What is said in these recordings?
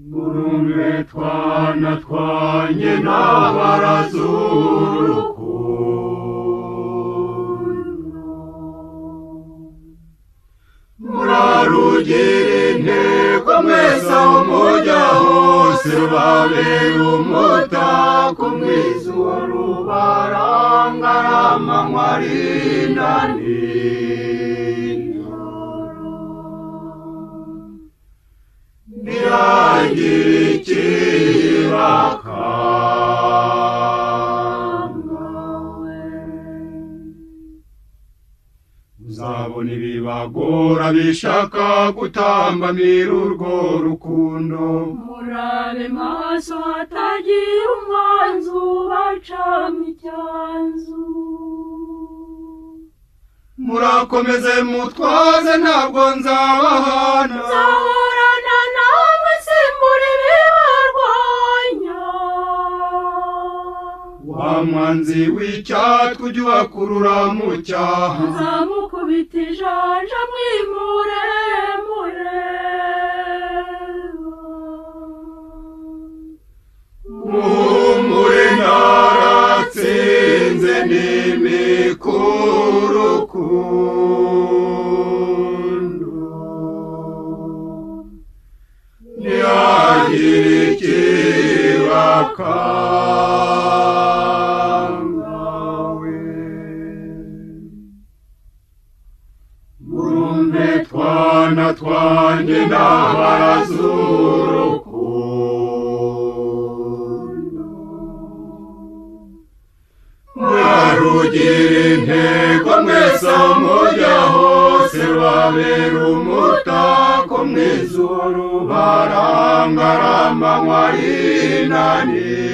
Murumve twana twanjye n'abarazurukundo, murarugire intego mwese aho mujya hose, babera umutako mwiza uwo rubaranga amanywa arinda nijoro, ntihagire ikibakanga. Uzabona ibibagora bishaka gutambamira urwo rukundo, murabe maso hatagira umwanzi ubacamo icyanzu. murakomeze mutwaze ntabwo nzabahana, nzahorana namwe simbura ibibarwanya. wa mwanzi w'icyatwe ujya ubakurura mu cyaha, nzamukubita ijanja mwimuremure. muhumure naratsinze n'imikurukundo, ntihagire ikibakanga. murumve twana twanjye n'abarazurukundo, murarugire intego mwese aho mujya hose, babera umutako mwiza uwo rubaranga amanywa arinda nijoro,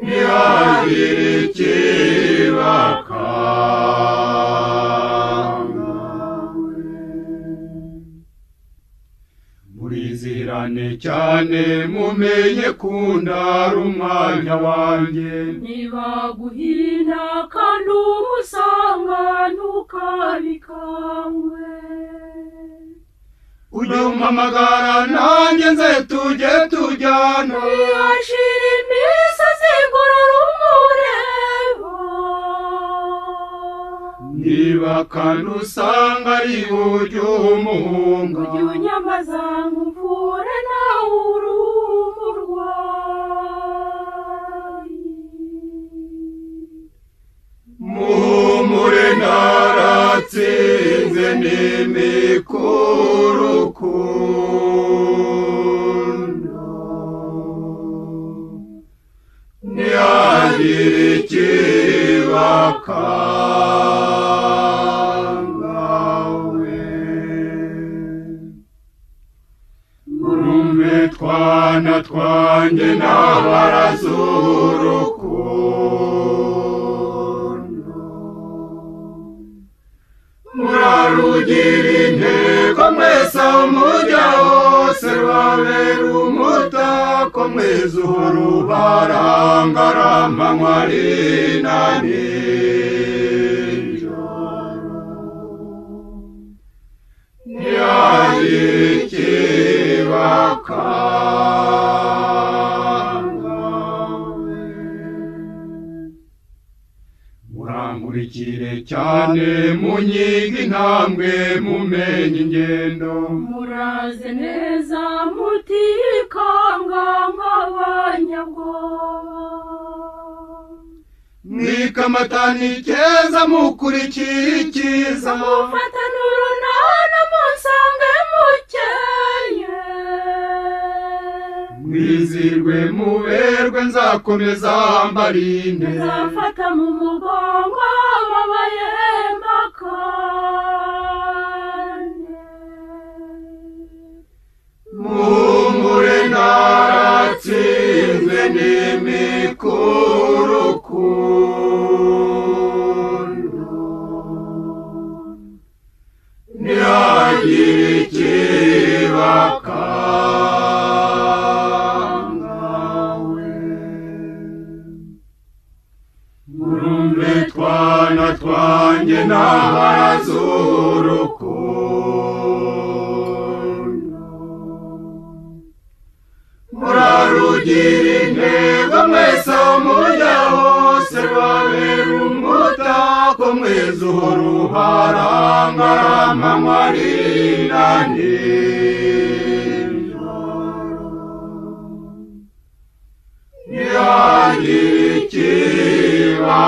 ntihagire ikibakanga. murizirane cyane mumenye kundara umwanya wanjye, ntibaguhina kandi umusanga ntukabikangwe. ujye umpamagara nanjye nze tujye tujyana, ntiyashira imisozi igorora umureba. niba kandi usanga ari ujye umuhunga, ujye unyamaza nkuvure nawe uri umurwayi. muhumure naratsinze n'imikurukundo, ntihagire ikibakanga. murumve twana twanjye n'abarazurukundo, murarugire intego mwese aho mujya hose, babera umutako mwiza uwo rubaranga amanywa arinda nijoro, ntihagire ikibakanga. murankurikire cyane munyiga intambwe mumenye ingendo, muraze neza mutikanga nk'abanyabwoba. mwikamatana icyeza mukurikira icyiza, mufatane urunana munsange mukeye. mwizirwe muberwe nzakomeza mbarinde, nzafata mu mugongo ababaye makane. muhumure naratsinze n'imikurukundo, ntihagire ikibakanga. murumve twana twanjye n'abarazurukundo, mwiza uhora uharangara marina nijoro ntihagire ikiba